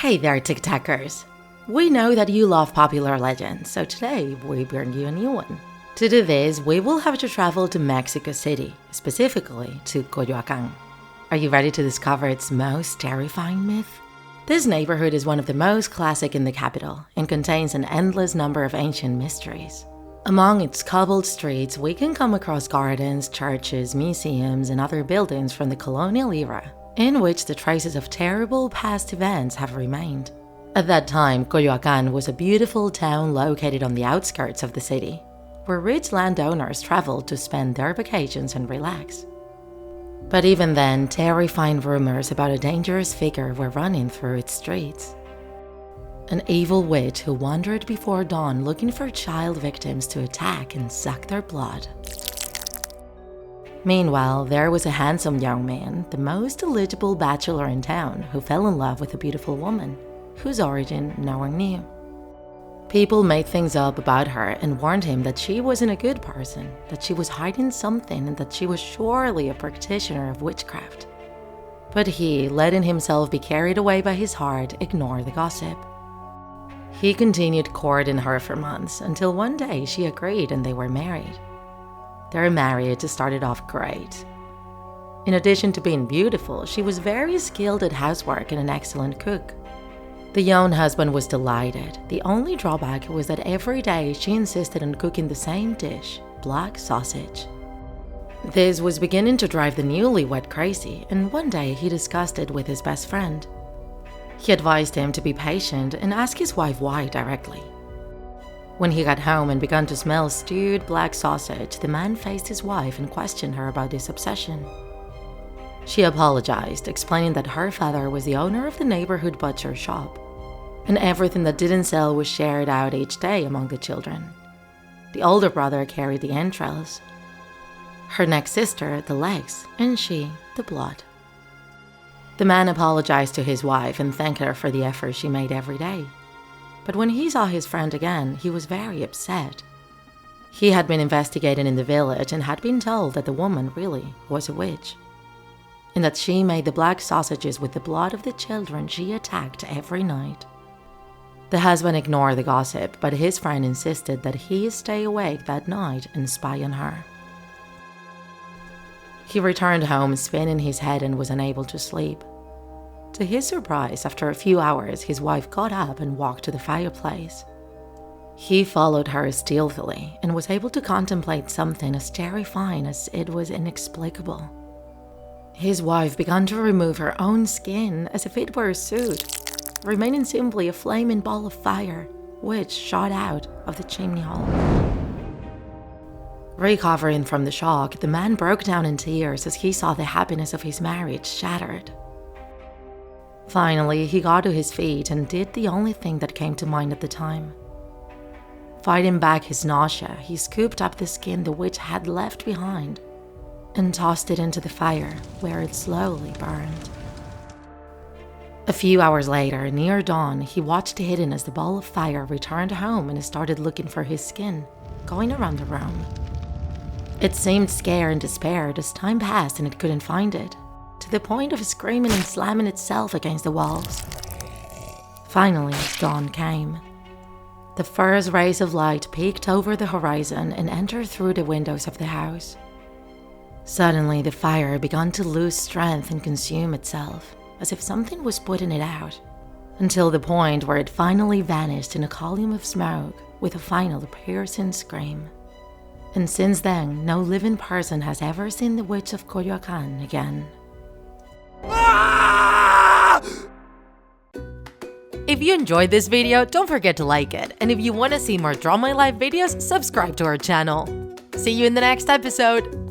Hey there, Tiktakers! We know that you love popular legends, so today we bring you a new one. To do this, we will have to travel to Mexico City, specifically to Coyoacán. Are you ready to discover its most terrifying myth? This neighborhood is one of the most classic in the capital and contains an endless number of ancient mysteries. Among its cobbled streets, we can come across gardens, churches, museums, and other buildings from the colonial era, in which the traces of terrible past events have remained. At that time, Coyoacán was a beautiful town located on the outskirts of the city, where rich landowners traveled to spend their vacations and relax. But even then, terrifying rumors about a dangerous figure were running through its streets. An evil witch who wandered before dawn looking for child victims to attack and suck their blood. Meanwhile, there was a handsome young man, the most eligible bachelor in town, who fell in love with a beautiful woman, whose origin no one knew. People made things up about her and warned him that she wasn't a good person, that she was hiding something, and that she was surely a practitioner of witchcraft. But he, letting himself be carried away by his heart, ignored the gossip. He continued courting her for months, until one day she agreed and they were married. Their marriage started off great. In addition to being beautiful, she was very skilled at housework and an excellent cook. The young husband was delighted. The only drawback was that every day she insisted on cooking the same dish, black sausage. This was beginning to drive the newlywed crazy, and one day he discussed it with his best friend. He advised him to be patient and ask his wife why directly. When he got home and began to smell stewed black sausage, the man faced his wife and questioned her about this obsession. She apologized, explaining that her father was the owner of the neighborhood butcher shop, and everything that didn't sell was shared out each day among the children. The older brother carried the entrails, her next sister the legs, and she the blood. The man apologized to his wife and thanked her for the effort she made every day. But when he saw his friend again, he was very upset. He had been investigating in the village and had been told that the woman really was a witch, and that she made the black sausages with the blood of the children she attacked every night. The husband ignored the gossip, but his friend insisted that he stay awake that night and spy on her. He returned home spinning his head and was unable to sleep. To his surprise, after a few hours, his wife got up and walked to the fireplace. He followed her stealthily and was able to contemplate something as terrifying as it was inexplicable. His wife began to remove her own skin as if it were a suit, remaining simply a flaming ball of fire, which shot out of the chimney hole. Recovering from the shock, the man broke down in tears as he saw the happiness of his marriage shattered. Finally, he got to his feet and did the only thing that came to mind at the time. Fighting back his nausea, he scooped up the skin the witch had left behind and tossed it into the fire, where it slowly burned. A few hours later, near dawn, he watched hidden as the ball of fire returned home and started looking for his skin, going around the room. It seemed scared and despaired as time passed and it couldn't find it, to the point of screaming and slamming itself against the walls. Finally, dawn came. The first rays of light peeked over the horizon and entered through the windows of the house. Suddenly, the fire began to lose strength and consume itself, as if something was putting it out, until the point where it finally vanished in a column of smoke with a final piercing scream. And since then, no living person has ever seen the witch of Coyoacán again. If you enjoyed this video, don't forget to like it, and if you want to see more Draw My Life videos, subscribe to our channel. See you in the next episode!